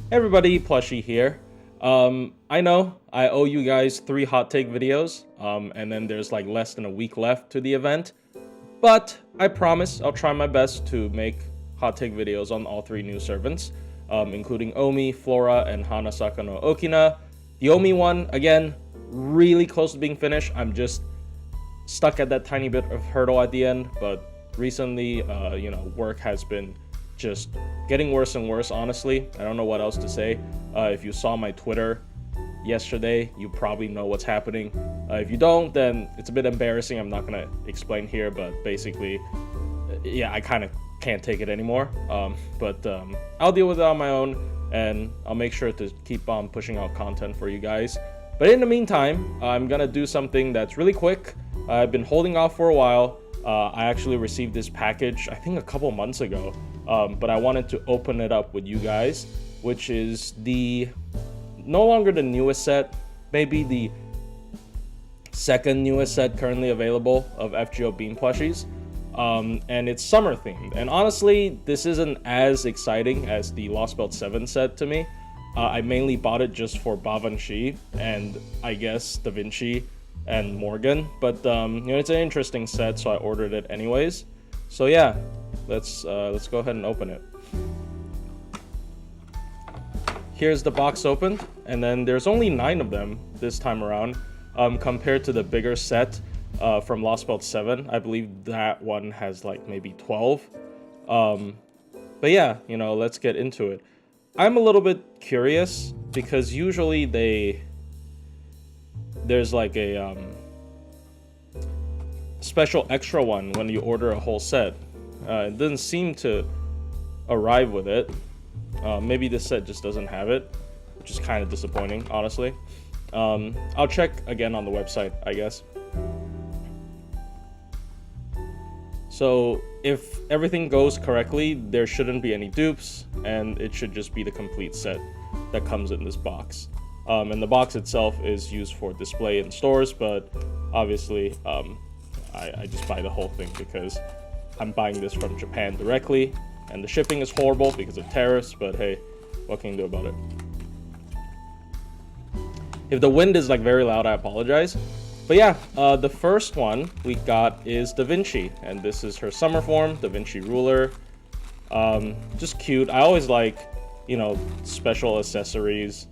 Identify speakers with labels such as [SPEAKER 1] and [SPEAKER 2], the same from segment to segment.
[SPEAKER 1] Everybody, Plushie here. I know I owe you guys 3 hot take videos, and then there's like less than a week left to the event. But I promise I'll try my best to make hot take videos on all 3 new servants, including Omi, Flora, and Hanasaka no Okina. The Omi one, again, really close to being finished. I'm just stuck at that tiny bit of hurdle at the end, but recently, work has been just getting worse and worse, honestly. I don't know what else to say. If you saw my Twitter yesterday, you probably know what's happening. If you don't, then it's a bit embarrassing. I'm not gonna explain here, but basically, yeah, I kind of can't take it anymore. I'll deal with it on my own, and I'll make sure to keep on pushing out content for you guys. But in the meantime, I'm gonna do something that's really quick. I've been holding off for a while. I actually received this package, I think a couple months ago, but I wanted to open it up with you guys, which is no longer the newest set, maybe the second newest set currently available of FGO Beam plushies, and it's summer themed. And honestly, this isn't as exciting as the Lost Belt 7 set to me. I mainly bought it just for Bavanchi and I guess Da Vinci and Morgan, but it's an interesting set, so I ordered it anyways. So yeah, let's go ahead and open it. Here's the box opened, and then there's only 9 of them this time around, compared to the bigger set from Lost Belt 7. I believe that one has like maybe 12. But yeah, let's get into it. I'm a little bit curious because usually there's like a special extra one when you order a whole set. It doesn't seem to arrive with it. Maybe this set just doesn't have it, which is kind of disappointing, honestly. I'll check again on the website, I guess. So if everything goes correctly, there shouldn't be any dupes, and it should just be the complete set that comes in this box. And the box itself is used for display in stores, but obviously I just buy the whole thing because I'm buying this from Japan directly, and the shipping is horrible because of tariffs, but hey, what can you do about it? If the wind is like very loud, I apologize. But yeah, the first one we got is Da Vinci, and this is her summer form, Da Vinci ruler. Just cute. I always like, special accessories,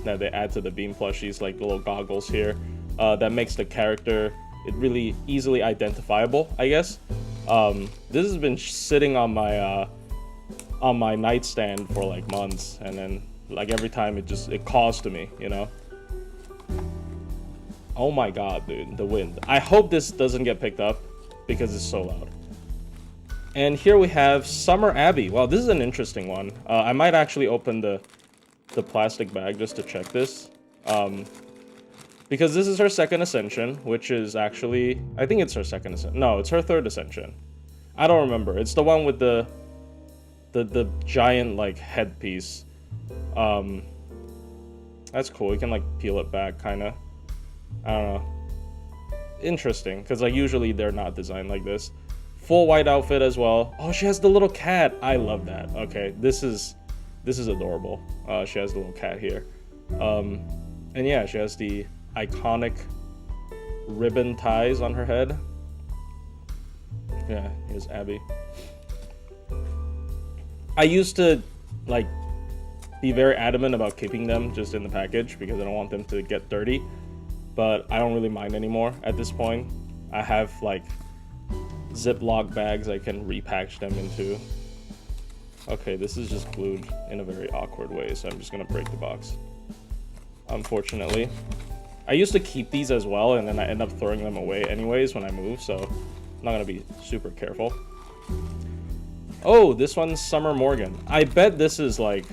[SPEAKER 1] that they add to the Beam plushies, like the little goggles here. That makes the character really easily identifiable, I guess. This has been sitting on my nightstand for like months, and then like every time it calls to me, Oh my god, dude, the wind. I hope this doesn't get picked up because it's so loud. And here we have Summer Abbey. Wow, this is an interesting one. I might actually open the plastic bag just to check this. Because this is her second ascension, which is actually, I think it's her second ascension. No, it's her third ascension. I don't remember. It's the one with the giant like headpiece. That's cool. You can like peel it back, kind of. I don't know. Interesting, because like usually they're not designed like this. Full white outfit as well. Oh, she has the little cat. I love that. Okay, this is adorable. She has the little cat here. And yeah, she has the iconic ribbon ties on her head. Yeah, here's Abby. I used to like be very adamant about keeping them just in the package because I don't want them to get dirty, but I don't really mind anymore at this point. I have like Ziploc bags I can repackage them into. Okay, this is just glued in a very awkward way, so I'm just gonna break the box, unfortunately. I used to keep these as well, and then I end up throwing them away anyways when I move, so I'm not gonna be super careful. Oh, this one's Summer Morgan. I bet this is like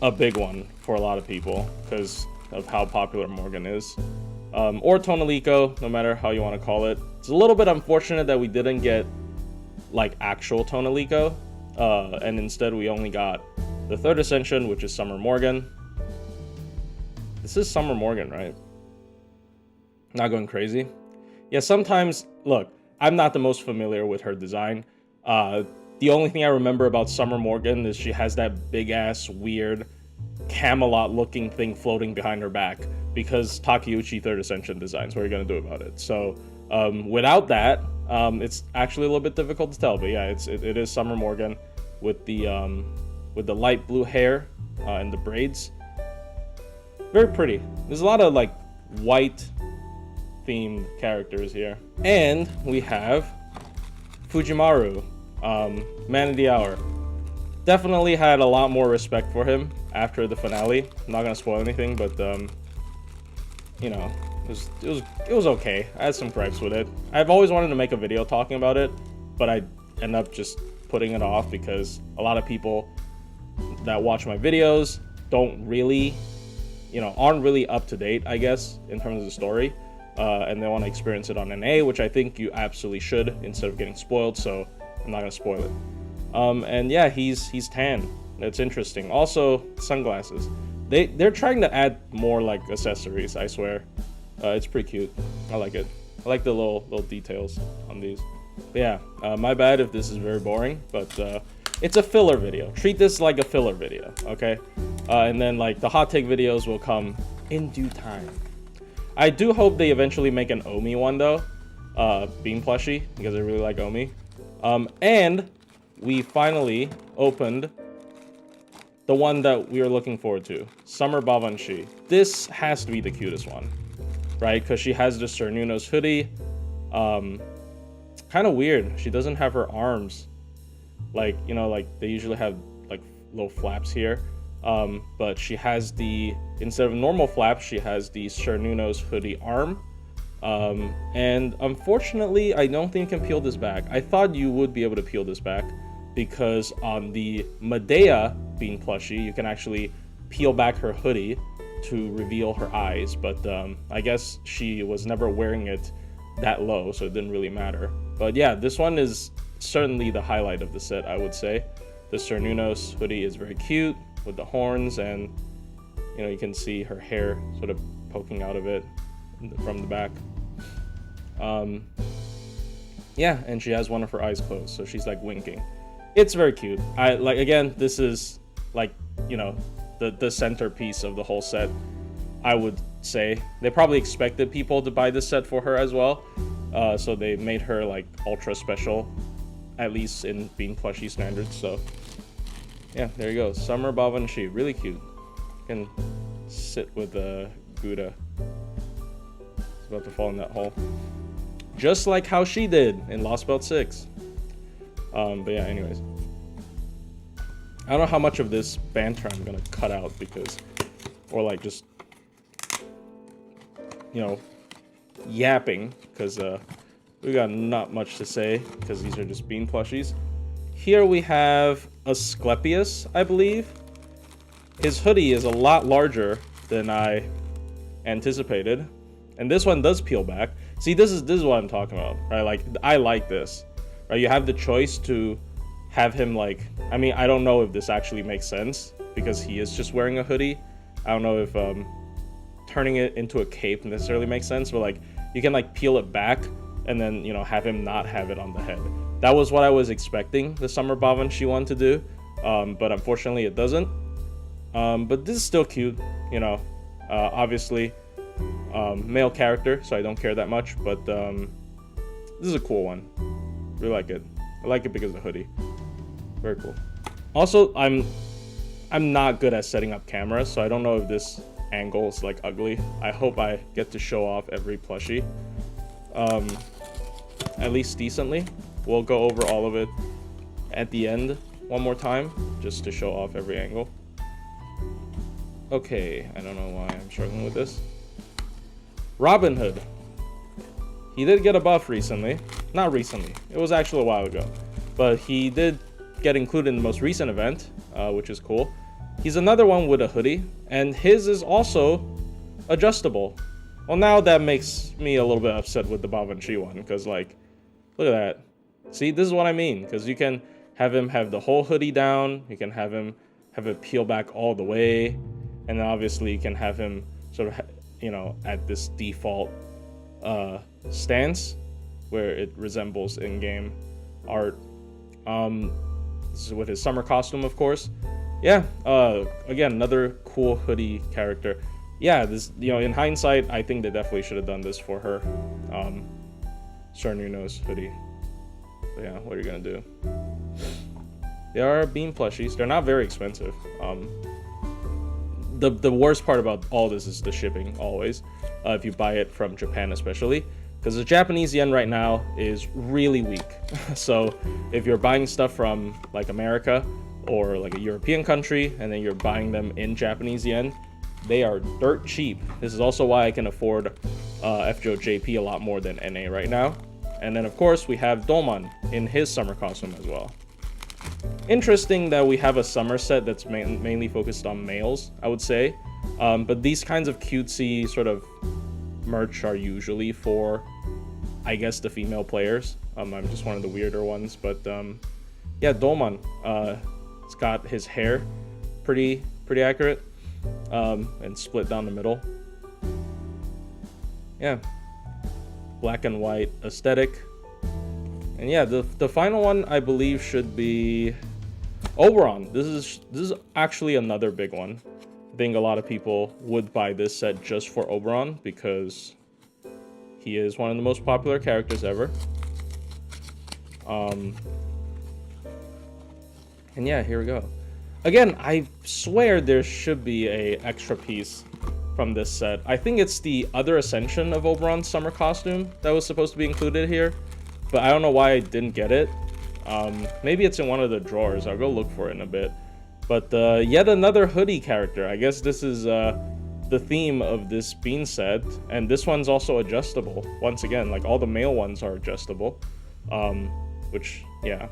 [SPEAKER 1] a big one for a lot of people because of how popular Morgan is. Or Tonalico, no matter how you want to call it. It's a little bit unfortunate that we didn't get like actual Tonalico, and instead we only got the third ascension, which is Summer Morgan. This is Summer Morgan, right? Not going crazy? Yeah, sometimes, look, I'm not the most familiar with her design. The only thing I remember about Summer Morgan is she has that big ass weird Camelot looking thing floating behind her back because Takeuchi 3rd Ascension designs. What are you gonna do about it? So without that, it's actually a little bit difficult to tell. But yeah, it is Summer Morgan with the light blue hair and the braids. Very pretty. There's a lot of like white themed characters here, and we have Fujimaru, Man of the Hour. Definitely had a lot more respect for him after the finale. I'm not gonna spoil anything, but you know, it was okay. I had some gripes with it. I've always wanted to make a video talking about it, but I end up just putting it off because a lot of people that watch my videos don't really, aren't really up to date, I guess, in terms of the story, and they want to experience it on NA, which I think you absolutely should instead of getting spoiled. So I'm not gonna spoil it. And yeah, he's tan. It's interesting. Also, sunglasses. They're trying to add more like accessories, I swear. It's pretty cute. I like it. I like the little details on these. But yeah, my bad if this is very boring, but it's a filler video. Treat this like a filler video, okay? And then like the hot take videos will come in due time. I do hope they eventually make an Omi one though, Bean plushie, because I really like Omi. And we finally opened the one that we were looking forward to, Summer Babanshi. This has to be the cutest one, right? Because she has the Cernunos hoodie. Kind of weird. She doesn't have her arms. Like, like they usually have like little flaps here. But she has instead of normal flaps, she has the Cernunos hoodie arm. And unfortunately, I don't think you can peel this back. I thought you would be able to peel this back because on the Medea Bean plushie, you can actually peel back her hoodie to reveal her eyes. But I guess she was never wearing it that low, so it didn't really matter. But yeah, this one is certainly the highlight of the set, I would say. The Cernunos hoodie is very cute with the horns, and you can see her hair sort of poking out of it from the back. Yeah, and she has one of her eyes closed, so she's like winking. It's very cute. Again, this is like, the centerpiece of the whole set, I would say. They probably expected people to buy this set for her as well, so they made her like ultra special, at least in Bean plushie standards. So yeah, there you go. Summer Babanshi, really cute. You can sit with Gouda. It's about to fall in that hole, just like how she did in Lost Belt 6. But yeah, anyways, I don't know how much of this banter I'm gonna cut out or like just yapping, because we got not much to say because these are just Bean plushies. Here we have Asclepius, I believe. His hoodie is a lot larger than I anticipated, and this one does peel back. See, this is what I'm talking about, right? Like, I like this, right? You have the choice to have him like, I mean, I don't know if this actually makes sense because he is just wearing a hoodie. I don't know if turning it into a cape necessarily makes sense, but like you can like peel it back and then have him not have it on the head. That was what I was expecting the Summer Babanshi one to do, but unfortunately it doesn't. But this is still cute, obviously male character, so I don't care that much, but this is a cool one. Really like it. I like it because of the hoodie. Very cool. Also, I'm not good at setting up cameras, so I don't know if this angle is like ugly. I hope I get to show off every plushie at least decently. We'll go over all of it at the end one more time just to show off every angle. Okay, I don't know why I'm struggling with this. Robin Hood. He did get a buff recently. Not recently, it was actually a while ago, but he did get included in the most recent event, which is cool. He's another one with a hoodie, and his is also adjustable. Well, now that makes me a little bit upset with the Babanshi one, because like, look at that. See, this is what I mean, because you can have him have the whole hoodie down, you can have him have it peel back all the way, and then obviously you can have him sort of, at this default stance where it resembles in-game art. This is with his summer costume, of course. Yeah, again, another cool hoodie character. Yeah, this, you know, in hindsight, I think they definitely should have done this for her. Stern Your Nose hoodie. But yeah, what are you gonna do? They are bean plushies. They're not very expensive. The worst part about all this is the shipping, always. If you buy it from Japan especially. Because the Japanese yen right now is really weak. So if you're buying stuff from like America or like a European country and then you're buying them in Japanese yen, they are dirt cheap. This is also why I can afford FGO JP a lot more than NA right now. And then of course we have Dolman in his summer costume as well. Interesting that we have a summer set that's mainly focused on males, I would say. But these kinds of cutesy sort of merch are usually for, I guess, the female players. I'm just one of the weirder ones, but yeah, Dolman. It's got his hair pretty accurate, and split down the middle. Yeah, black and white aesthetic. And yeah, the final one I believe should be Oberon. This is actually another big one. I think a lot of people would buy this set just for Oberon because he is one of the most popular characters ever. And yeah, here we go. Again, I swear there should be a extra piece from this set. I think it's the other Ascension of Oberon's summer costume that was supposed to be included here, but I don't know why I didn't get it. Maybe it's in one of the drawers. I'll go look for it in a bit. But yet another hoodie character. I guess this is the theme of this bean set, and this one's also adjustable. Once again, like all the male ones are adjustable, which, yeah,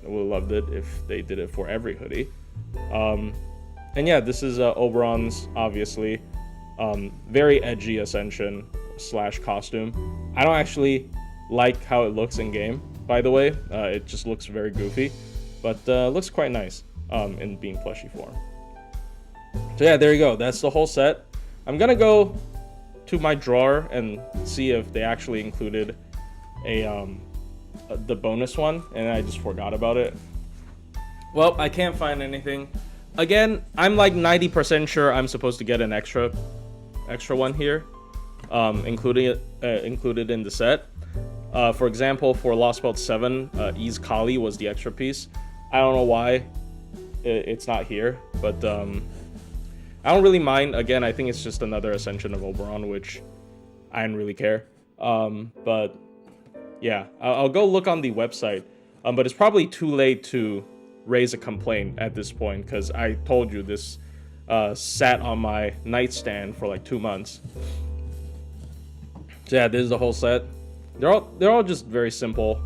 [SPEAKER 1] I would have loved it if they did it for every hoodie. And yeah, this is Oberon's, obviously, very edgy Ascension / costume. I don't actually like how it looks in game, by the way. It just looks very goofy, but looks quite nice in bean plushie form. So yeah, there you go. That's the whole set. I'm gonna go to my drawer and see if they actually included the bonus one, and I just forgot about it. Well, I can't find anything. Again, I'm like 90% sure I'm supposed to get an extra one here, included in the set. For example, for Lost Belt 7, Ease Kali was the extra piece. I don't know why it's not here, but I don't really mind. Again, I think it's just another Ascension of Oberon, which I didn't really care. But yeah, I'll go look on the website. But it's probably too late to raise a complaint at this point, because I told you this sat on my nightstand for like 2 months. So yeah, this is the whole set. They're all just very simple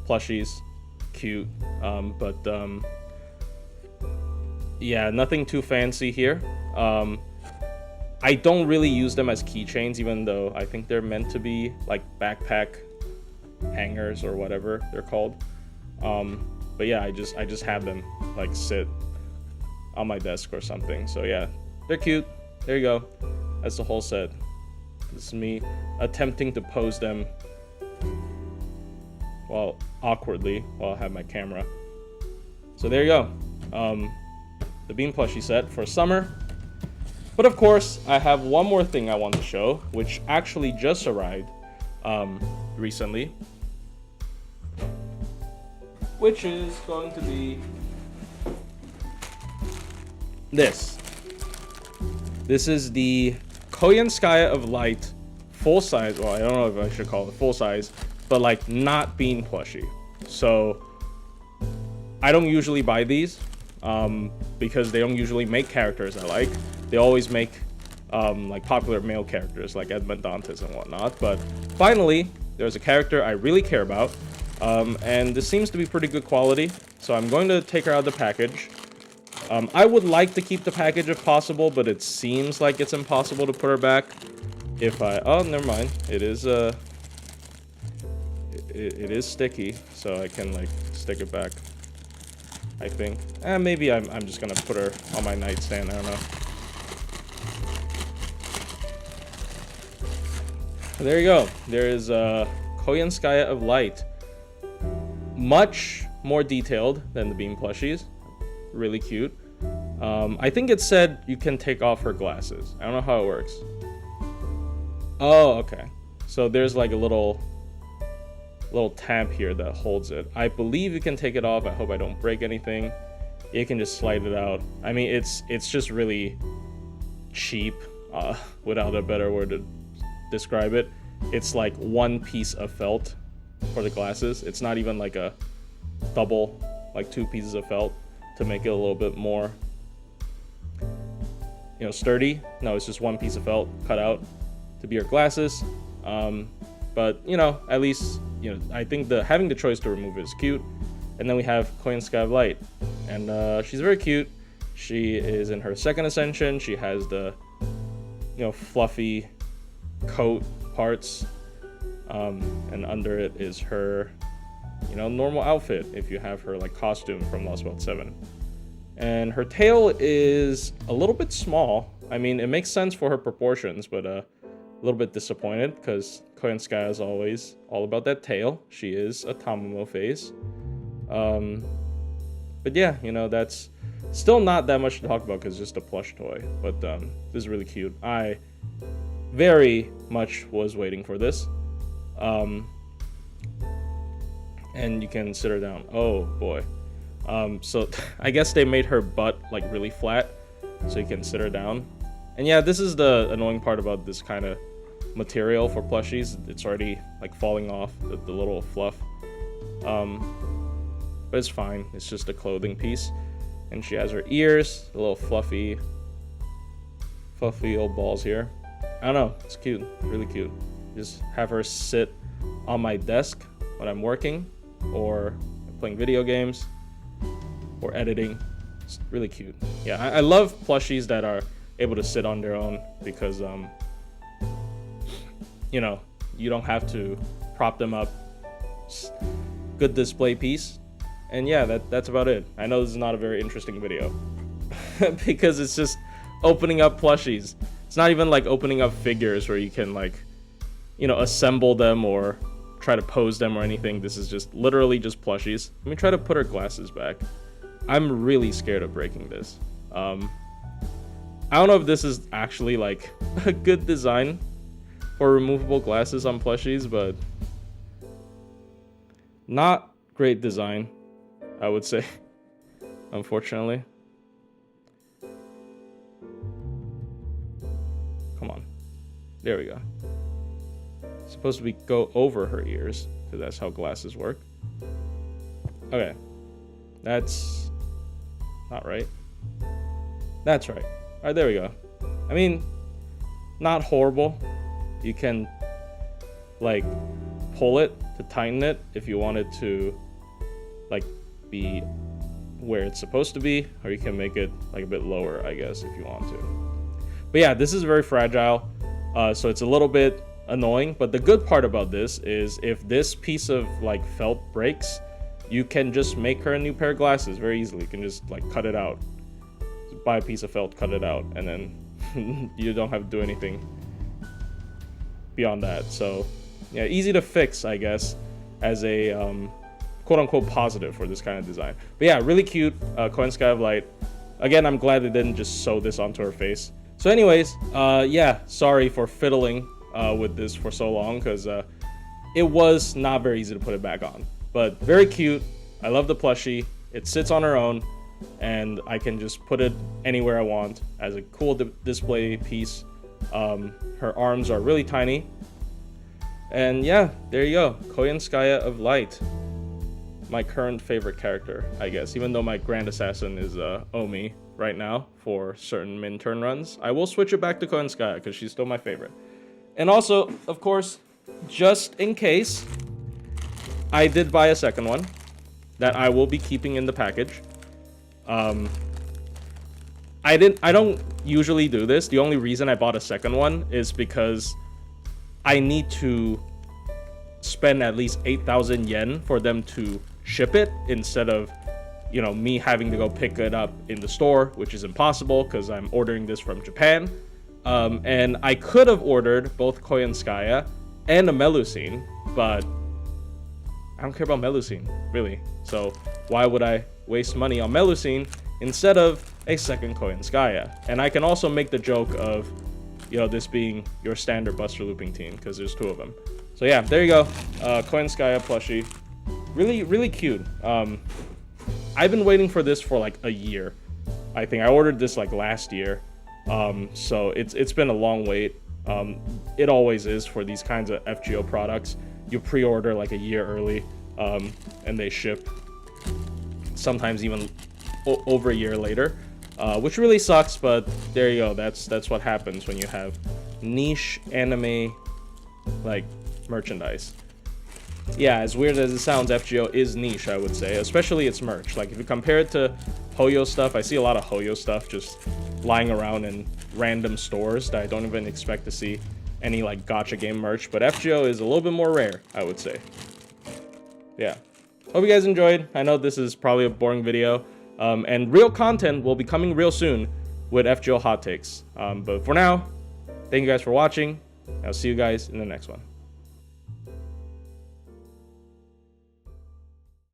[SPEAKER 1] plushies, cute, but yeah, nothing too fancy here. I don't really use them as keychains, even though I think they're meant to be like backpack hangers or whatever they're called. But yeah, I just have them like sit on my desk or something. So yeah, they're cute. There you go. That's the whole set. This is me attempting to pose them, well, awkwardly, while I have my camera. So there you go. The bean plushie set for summer. But of course, I have one more thing I want to show, which actually just arrived recently, which is going to be this. This is the Koyanskaya of Light full size. Well, I don't know if I should call it full size, but like not bean plushie. So I don't usually buy these because they don't usually make characters I like. They always make like popular male characters like Edmund Dantes and whatnot. But finally, there's a character I really care about, and this seems to be pretty good quality. So I'm going to take her out of the package. I would like to keep the package if possible, but it seems like it's impossible to put her back. If I, oh, never mind. It is it is sticky, so I can like stick it back, I think. Maybe I'm just gonna put her on my nightstand. I don't know. There you go. There is Koyanskaya of Light. Much more detailed than the Beam plushies. Really cute. I think it said you can take off her glasses. I don't know how it works. Oh, okay. So there's like a little tab here that holds it. I believe you can take it off. I hope I don't break anything. You can just slide it out. I mean, it's just really cheap, without a better word to describe it. It's like one piece of felt for the glasses. It's not even like a double, like 2 pieces of felt to make it a little bit more, you know, sturdy. No, it's just 1 piece of felt cut out to be your glasses. But you know, at least, you know, I think having the choice to remove it is cute. And then we have Koyan Sky of Light, and she's very cute. She is in her 2nd ascension. She has the, you know, fluffy coat parts, and under it is her, you know, normal outfit if you have her like costume from Lost World 7. And her tail is a little bit small. I mean, it makes sense for her proportions, but a little bit disappointed because Koyan Sky is always all about that tail. She is a Tamamo face. But yeah, you know, that's still not that much to talk about because it's just a plush toy. But this is really cute. I very much was waiting for this. And you can sit her down. Oh boy. So I guess they made her butt like really flat so you can sit her down. And yeah, this is the annoying part about this kind of material for plushies. It's already like falling off the little fluff. But it's fine. It's just a clothing piece. And she has her ears, the little fluffy old balls here. I don't know. It's cute. Really cute. Just have her sit on my desk when I'm working or playing video games or editing. It's really cute. Yeah, I love plushies that are able to sit on their own because, you know, you don't have to prop them up. Just good display piece. And yeah, that's about it. I know this is not a very interesting video because it's just opening up plushies. It's not even like opening up figures where you can like, you know, assemble them or try to pose them or anything. This is just literally just plushies. Let me try to put her glasses back. I'm really scared of breaking this. I don't know if this is actually like a good design for removable glasses on plushies, but not great design, I would say, unfortunately. Come on. There we go. It's supposed to be go over her ears, because that's how glasses work. Okay. That's not right. That's right. Alright, there we go. I mean, not horrible. You can, like, pull it to tighten it if you want it to, like, be where it's supposed to be, or you can make it, like, a bit lower, I guess, if you want to. But yeah, this is very fragile, so it's a little bit annoying, but the good part about this is if this piece of, like, felt breaks, you can just make her a new pair of glasses very easily. You can just, like, cut it out. Just buy a piece of felt, cut it out, and then you don't have to do anything beyond that. So yeah, easy to fix, I guess, as a quote-unquote positive for this kind of design. But yeah, really cute. Koyan Sky of Light. Again, I'm glad they didn't just sew this onto her face. So anyways, yeah, sorry for fiddling with this for so long, because it was not very easy to put it back on. But very cute. I love the plushie. It sits on her own, and I can just put it anywhere I want as a cool display piece. Her arms are really tiny. And yeah, there you go. Koyanskaya of Light. My current favorite character, I guess. Even though my Grand Assassin is Omi right now for certain min-turn runs. I will switch it back to Koyanskaya because she's still my favorite. And also, of course, just in case, I did buy a second one that I will be keeping in the package. I don't usually do this. The only reason I bought a second one is because I need to spend at least 8,000 yen for them to ship it instead of, you know, me having to go pick it up in the store, which is impossible because I'm ordering this from Japan. And I could have ordered both Koyanskaya and a Melusine, but I don't care about Melusine, really. So why would I waste money on Melusine instead of a second Koyanskaya? And I can also make the joke of, you know, this being your standard Buster Looping team, because there's 2 of them. So yeah, there you go. Koyanskaya plushie. Really, really cute. I've been waiting for this for like a year. I think I ordered this like last year. So it's been a long wait. It always is for these kinds of FGO products. You pre-order like a year early, and they ship sometimes even over a year later, which really sucks, but there you go. That's what happens when you have niche anime like merchandise. Yeah, as weird as it sounds, FGO is niche, I would say, especially its merch. Like, if you compare it to Hoyo stuff, I see a lot of Hoyo stuff just lying around in random stores that I don't even expect to see any, like, gacha game merch. But FGO is a little bit more rare, I would say. Yeah. Hope you guys enjoyed. I know this is probably a boring video. And real content will be coming real soon with FGO hot takes. But for now, thank you guys for watching. I'll see you guys in the next one.